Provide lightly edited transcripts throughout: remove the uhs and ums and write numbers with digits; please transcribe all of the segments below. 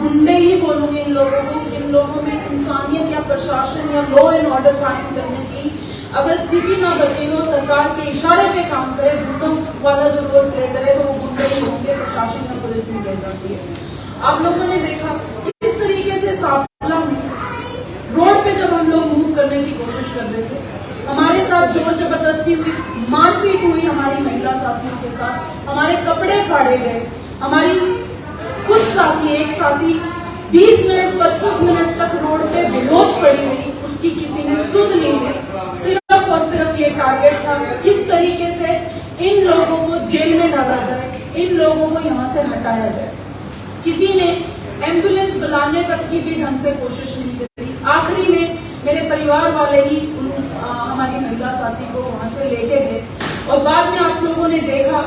गुंडे ही बोलूंगी इन लोगों को, जिन लोगों में इंसानियत या प्रशासन या लॉ एंड ऑर्डर कायम करने की अगर स्थिति ना बची हो, सरकार के इशारे पे काम करे, गुंडों वाला जो रोल प्ले करे, तो वो गुंडे ही होंगे, प्रशासन या पुलिस नहीं ले जाती है। आप लोगों ने देखा किस तरीके से सापला में रोड पे जब हम लोग मूव करने की कोशिश कर रहे थे, हमारे साथ जोर जबरदस्ती हुई, मारपीट हुई हमारी महिला साथियों के साथ, हमारे कपड़े फाड़े गए, हमारी कुछ साथी, एक साथी 20 मिनट 25 मिनट तक रोड पे बेहोश पड़ी हुई, उसकी किसी ने सुध नहीं ली। सिर्फ और सिर्फ ये टारगेट था किस तरीके से इन लोगों को जेल में डाला जाए, इन लोगों को यहाँ से हटाया जाए। किसी ने एम्बुलेंस बुलाने तक की भी ढंग से कोशिश नहीं करी। आखिरी में मेरे परिवार वाले ही हमारी महिला साथी को वहां से लेके गए, और बाद में आप लोगों ने देखा,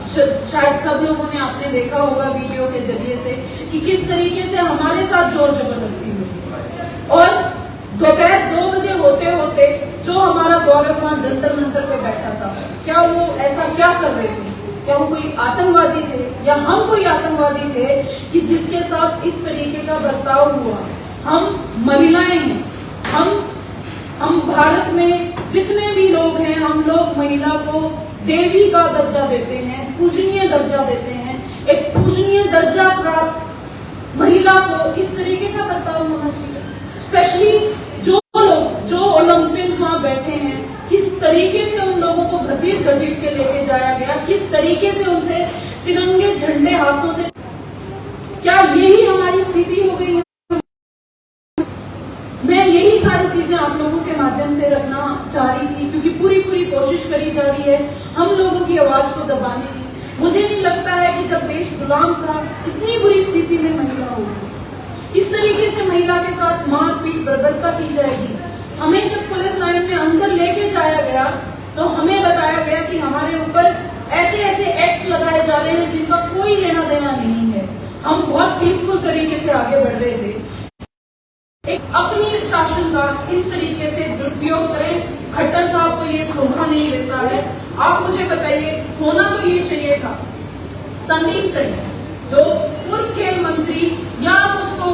शायद सब लोगों ने आपने देखा होगा वीडियो के जरिए से, कि किस तरीके से हमारे साथ जोर जबरदस्ती हुई। और दोपहर 2 बजे होते होते जो हमारा गौरव वहां जंतर मंतर पे बैठा था, क्या वो ऐसा क्या कर रहे थे? क्या वो कोई आतंकवादी थे, या हम कोई आतंकवादी थे कि जिसके साथ इस तरीके का बर्ताव हुआ? हम महिलाएं हैं, हम भारत में जितने भी लोग हैं, हम लोग महिला को देवी का दर्जा देते हैं, पूजनीय दर्जा देते हैं। एक पूजनीय दर्जा प्राप्त महिला को इस तरीके का बर्ताव होना चाहिए। स्पेशली जो लोग, जो ओलंपियंस वहां बैठे हैं, किस तरीके से उन लोगों को घसीट घसीट के लेके जाया गया, किस तरीके से उनसे तिरंगे झंडे हाथों से, क्या यही हमारी स्थिति हो गई है? मैं यही सारी चीजें आप लोगों के माध्यम से रखना चाह रही थी, क्योंकि पूरी कोशिश करी जा रही है हम लोगों की आवाज को दबाने की। मुझे नहीं लगता है कि जब देश गुलाम था, इतनी बुरी स्थिति में महिला होगी, इस तरीके से महिला के साथ मारपीट बर्बरता की जाएगी। हमें जब पुलिस लाइन में अंदर लेके जाया गया, तो हमें बताया गया कि हमारे ऊपर ऐसे ऐसे एक्ट लगाए जा रहे हैं जिनका कोई लेना देना नहीं है। हम बहुत पीसफुल तरीके से आगे बढ़ रहे थे। एक अपनी शासन का इस तरीके से दुरुपयोग करें, खट्टर साहब को ये शोभा नहीं देता है। आप मुझे बताइए, होना तो ये चाहिए था संदीप सिंह, जो पूर्व खेल मंत्री, या उसको,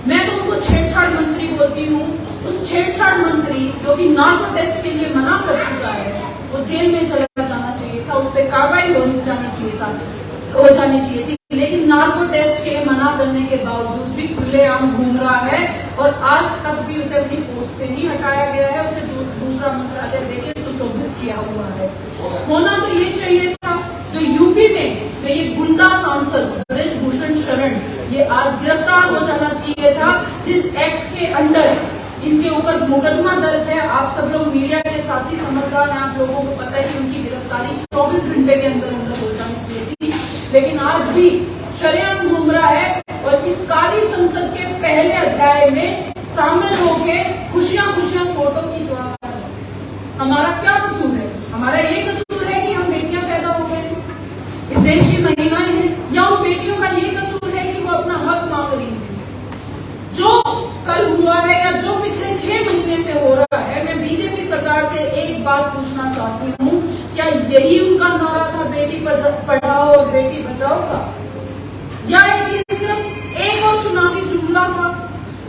मैं तो उनको छेड़छाड़ मंत्री बोलती हूँ, उस छेड़छाड़ मंत्री जो कि नार्को टेस्ट के लिए मना कर चुका है, वो जेल में चला जाना चाहिए था, उस पर कार्रवाई हो जानी चाहिए थी। लेकिन नार्को टेस्ट के लिए मना करने के बावजूद भी खुलेआम घूम रहा है, और आज तक भी उसे अपनी पोस्ट से नहीं हटाया गया है, उसे दूसरा मंत्रालय देके सुशोभित किया हुआ है। होना तो ये चाहिए था, जो यूपी में जो ये गुंडा सांसद ब्रजभूषण शरण, ये आज गिरफ्तार हो जाना चाहिए था, जिस एक्ट के अंडर इनके ऊपर मुकदमा दर्ज है। आप सब लोग मीडिया के साथी समझदार हैं, आप लोगों को पता है कि उनकी गिरफ्तारी 24 घंटे के अंदर हो जानी चाहिए थी, लेकिन आज भी शरेआम घूम रहा है, और इस काली संसद के पहले अध्याय में शामिल होके खुशियां फोटो खिंचवा रहा है। हमारा क्या कसूर है? हमारा ये कसूर है कि हम बेटियां पैदा हो गए, इस देश की महिलाएं हैं, या उन बेटियों का ये कसूर है कि वो अपना हक मांग रही है? जो कल हुआ है या जो पिछले 6 महीने से हो रहा है, मैं बीजेपी सरकार से एक बात पूछना चाहती हूँ, क्या यही उनका नारा था बेटी पढ़ाओ और बेटी बचाओ का, या ये सिर्फ एक और चुनावी जुमला था?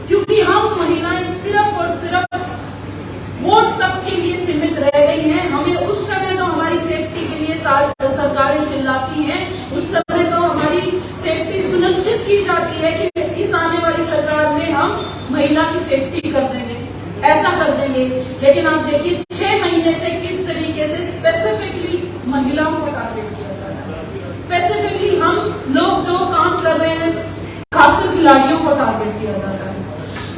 क्योंकि हम महिलाएं सिर्फ और सिर्फ वोट तक के लिए सीमित रह गई हैं। हमें उस समय तो हमारी सेफ्टी के लिए सरकारें चिल्लाती हैं, उस समय तो हमारी सेफ्टी सुनिश्चित की जाती है कि इस आने वाली सरकार में हम महिला की सेफ्टी कर देंगे, ऐसा कर देंगे। लेकिन आप देखिए 6 महीने से किस तरीके से स्पेसिफिकली महिलाओं को टारगेट किया जा रहा है। स्पेसिफिकली हम लोग जो काम कर रहे हैं, खासकर खिलाड़ियों को टारगेट किया जा रहा है।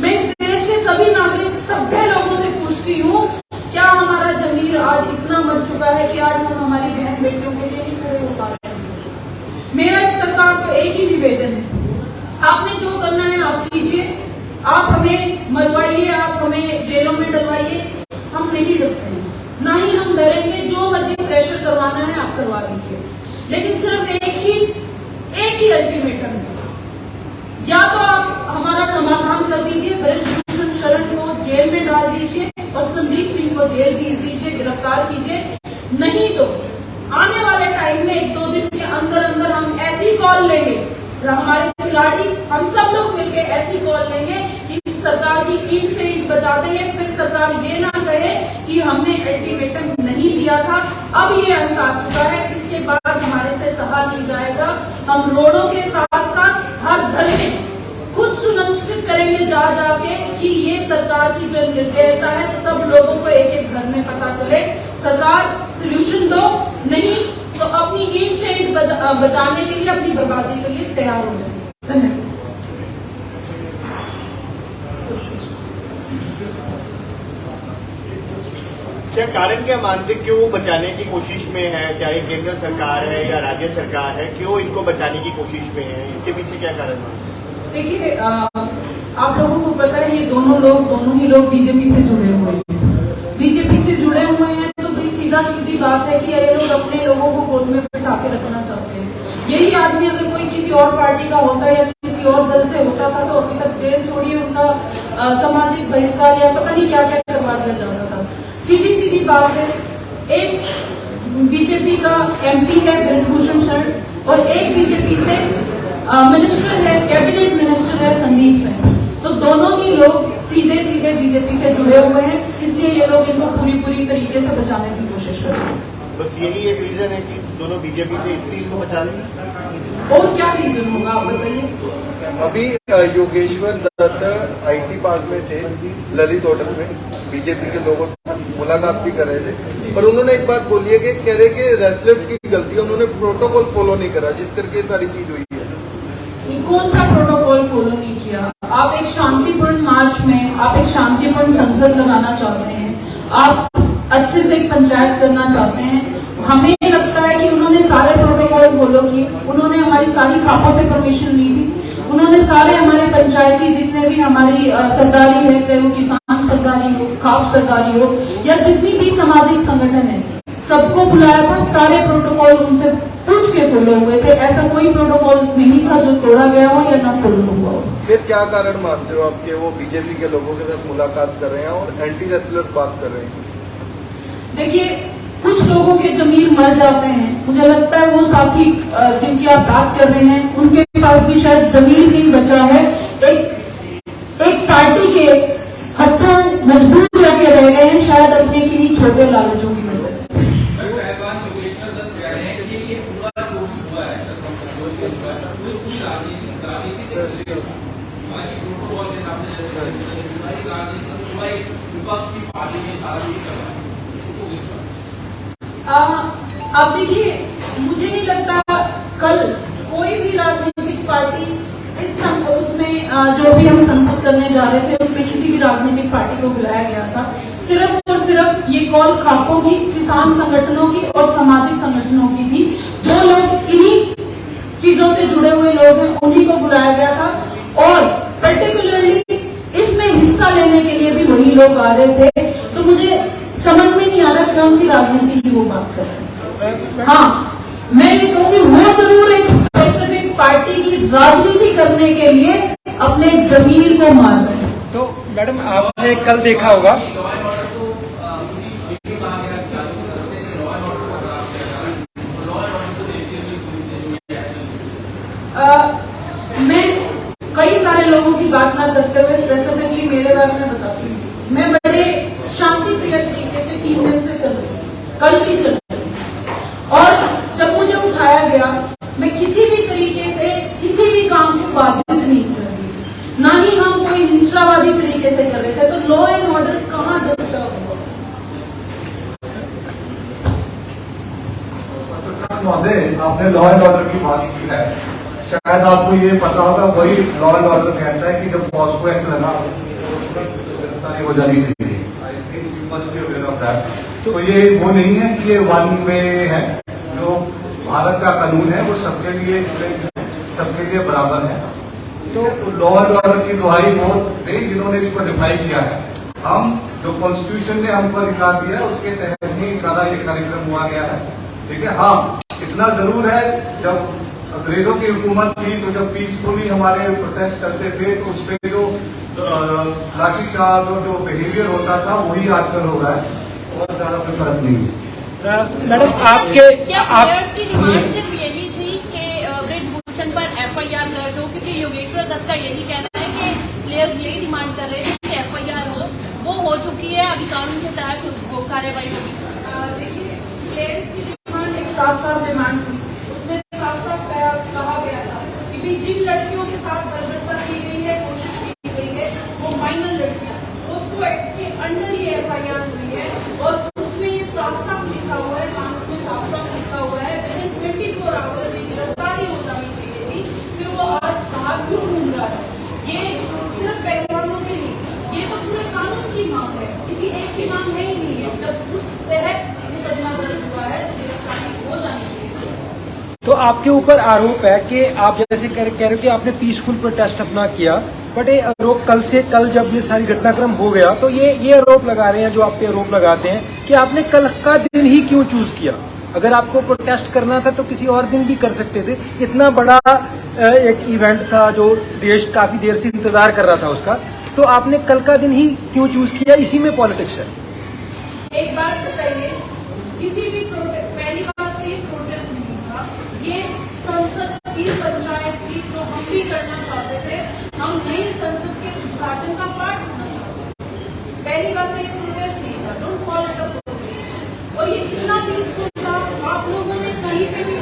मैं इस देश के सभी नागरिक, सभ्य लोगों से पूछती हूँ, क्या हमारा जमीर आज इतना मर चुका है कि आज हम हमारी बहन बेटियों के लिए नहीं खड़े हो पा रहे हैं? मेरा इस सरकार को एक ही निवेदन है, आपने जो करना है आप कीजिए, आप हमें मरवाइए, आप हमें जेलों में डलवाइए, हम नहीं डरते हैं, ना ही हम डरेंगे। जो मर्जी प्रेशर करवाना है आप करवा दीजिए, लेकिन सिर्फ एक ही अल्टीमेटम है, या तो आप हमारा समाधान कर दीजिए, ब्रजभूषण शरण को जेल में डाल दीजिए और संदीप सिंह को जेल भेज दीजिए, गिरफ्तार कीजिए, नहीं तो आने वाले टाइम में 1-2 दिन के अंदर अंदर हम ऐसी कॉल लेंगे, हमारे खिलाड़ी, हम सब लोग मिलकर ऐसी कॉल लेंगे कि सरकार की ईंट से ईंट बजा देंगे, फिर सरकार ये ना कहे कि हमने अल्टीमेटम नहीं दिया था। अब ये अंत आ चुका है, इसके बाद हमारे से सहा नहीं जाएगा। हम रोडों के साथ साथ हर घर में खुद सुनिश्चित करेंगे जा जाके कि ये सरकार की जो निर्दयता है सब लोगों को एक एक घर में पता चले। सरकार सोल्यूशन दो, नहीं तो अपनी ईंट से ईंट बचाने के लिए, अपनी बर्बादी के लिए तैयार हो जाए। धन्यवाद। क्या कारण क्या मानते, क्यों बचाने की कोशिश में है, चाहे केंद्र सरकार है या राज्य सरकार है, क्यों इनको बचाने की कोशिश में है, इसके पीछे क्या कारण मानते? देखिए, आप लोगों को पता है ये दोनों ही लोग बीजेपी से जुड़े हुए हैं। बीजेपी से जुड़े हुए हैं तो भी सीधा सीधी बात है कि ये लोग अपने लोगों को गोद में बिठा के रखना चाहते हैं। यही आदमी अगर कोई किसी और पार्टी का होता या किसी और दल से होता था तो अभी तक जेल छोड़िए, उनका सामाजिक बहिष्कार या पता नहीं क्या क्या करवा दिया जाता था। सीधी सीधी बात है, एक बीजेपी का एमपी है बृजभूषण शरण और एक बीजेपी से मिनिस्टर है, कैबिनेट मिनिस्टर है संदीप सिंह। तो दोनों ही लोग सीधे सीधे बीजेपी से जुड़े हुए हैं, इसलिए ये लोग इनको पूरी तरीके से बचाने की कोशिश कर रहे हैं। बस यही एक रीजन है कि दोनों बीजेपी से इसलिए इनको बचा लेंगे, और क्या रीजन होगा आप बताइए। अभी योगेश्वर दत्त आईटी पार्क में थे, ललित होटल में, बीजेपी के लोगों से मुलाकात भी कर रहे थे, पर उन्होंने एक बात बोली है कि कह रहे कि रेसलर्स की गलती है, उन्होंने प्रोटोकॉल फॉलो नहीं करा, जिस करके सारी चीज हुई है। कौन सा प्रोटोकॉल फॉलो नहीं किया? आप एक शांतिपूर्ण मार्च में, आप एक शांतिपूर्ण संसद लगाना चाहते हैं, आप अच्छे से एक पंचायत करना चाहते हैं। हमें लगता है कि उन्होंने सारे प्रोटोकॉल फॉलो किए, उन्होंने हमारी सारी खापों से परमिशन ली थी, उन्होंने सारे हमारे पंचायती जितने भी हमारी सरकारी है, चाहे वो किसान सरकारी हो, खाप सरकारी हो या जितनी भी सामाजिक संगठन है, सबको बुलाया था। सारे प्रोटोकॉल उनसे पूछ के फॉलो हुए थे। ऐसा कोई प्रोटोकॉल नहीं था जो तोड़ा गया हो या ना फॉलो हुआ हो। फिर क्या कारण मानते हो आपके वो बीजेपी के लोगों के साथ मुलाकात कर रहे हैं और एंटी रेसलर बात कर रहे हैं? देखिए, कुछ लोगों के जमीर मर जाते हैं। मुझे लगता है वो साथी जिनकी आप बात कर रहे हैं उनके पास भी शायद जमीर नहीं बचा है। एक पार्टी के हथों मजबूत रखे रह गए हैं, शायद अपने किन्हीं छोटे लालचों की वजह से। अब देखिए, मुझे नहीं लगता कल कोई भी राजनीतिक पार्टी उसमें जो भी हम संसद करने जा रहे थे उसमें किसी भी राजनीतिक पार्टी को बुलाया गया था। सिर्फ और सिर्फ ये कॉल खापों की, किसान संगठनों की और सामाजिक संगठनों की थी। जो लोग इन्हीं चीजों से जुड़े हुए लोग हैं उन्हीं को बुलाया गया था और पर्टिकुलरली इसमें हिस्सा लेने के लिए भी वही लोग आ रहे थे। तो मुझे समझ में नहीं आ रहा कौन सी राजनीति की वो बात कर रहे हैं। हाँ, मैं ये कहूँगी वो जरूर एक स्पेसिफिक पार्टी की राजनीति करने के लिए अपने जमीर को मार रहे हैं। तो मैडम, आपने कल देखा होगा मैं कई सारे लोगों की बात ना करते हुए स्पेसिफिकली मेरे बारे में बताती हूँ। मैं बड़े शांति प्रिय तरीके से 3 दिन से चल रही हूँ, कल भी चल रही हूँ। और जब मुझे उठाया गया, मैं किसी भी तरीके से किसी भी काम को बाधित नहीं कर रही, ना ही हम कोई हिंसावादी तरीके से कर रहे थे। तो लॉ एंड ऑर्डर कहाँ डिस्टर्ब हुआ? महोदय, आपने लॉ एंड ऑर्डर की बात की है, शायद आपको ये पता होगा, वही लॉ एंड ऑर्डर कहता है कि जब पॉस्को एक्ट लगा गिरफ्तारी हो जानी चाहिए। I think you must be aware of that. तो ये वो नहीं है कि ये वन वे है, जो भारत का कानून है वो सबके लिए बराबर है। तो लॉ एंड ऑर्डर की दुहाई वो थे जिन्होंने इसको डिफाइन किया है। हम जो कॉन्स्टिट्यूशन ने हमको अधिकार दिया है उसके तहत ही सारा ये कार्यक्रम हुआ गया है। ठीक है, हाँ, इतना जरूर है, जब अंग्रेजों की हुकूमत थी तो जब पीसफुली हमारे प्रोटेस्ट करते थे तो उसपे जो लाठीचार्ज और जो बिहेवियर होता था वही आजकल हो रहा है, और ज्यादा कोई फर्क नहीं है। मैडम, आपके क्या प्लेयर्स की डिमांड सिर्फ यही थी कि ब्रिजभूषण पर FIR दर्ज हो, क्योंकि योगेश्वर दत्त का यही कहना है कि प्लेयर्स यही डिमांड कर रहे थे कि FIR हो चुकी है, अभी कानून के तहत वो कार्रवाई होगी। देखिए, प्लेयर्स की डिमांड एक साफ डिमांड थी, उसमें साफ कहा गया था कि भी जिन लड़कियों के साथ बर्बरता की गई है, कोशिश की गई है, वो माइनर लड़कियां, उसको एक्ट के अंडर ही FIR हुई है और उसमें ये साफ लिखा हुआ है, कानून में साफ लिखा हुआ है विदिन 24 आवर में गिरफ्तारी हो जानी चाहिए थी। फिर वो आज बाहर क्यों घूम रहा है? ये सिर्फ पहलवानों की नहीं, ये तो पूरे कानून की मांग है, किसी एक की मांग है ही नहीं है। जब उस तहत मुकदमा दर्ज हुआ है तो गिरफ्तारी हो जानी चाहिए। तो आपके ऊपर आरोप है कि आप जैसे कह रहे हो कि आपने पीसफुल प्रोटेस्ट अपना किया, बट ये आरोप कल जब ये सारी घटनाक्रम हो गया तो ये आरोप लगा रहे हैं, जो आप पे आरोप लगाते हैं कि आपने कल का दिन ही क्यों चूज किया? अगर आपको प्रोटेस्ट करना था तो किसी और दिन भी कर सकते थे। इतना बड़ा एक इवेंट था जो देश काफी देर से इंतजार कर रहा था उसका, तो आपने कल का दिन ही क्यों चूज किया? इसी में पॉलिटिक्स है। एक बात बताइए, किसी भी पहली बात तो ये प्रोटेस्ट नहीं था, ये संसद की पंचायत थी जो हम भी करना चाहते थे। हम नई संसद के उद्घाटन का पार्ट होना चाहते थे। पहली बात तो ये प्रोटेस्ट नहीं था, don't call it a protest. और ये इतना पीसफुल था, आप लोगों ने कहीं पे भी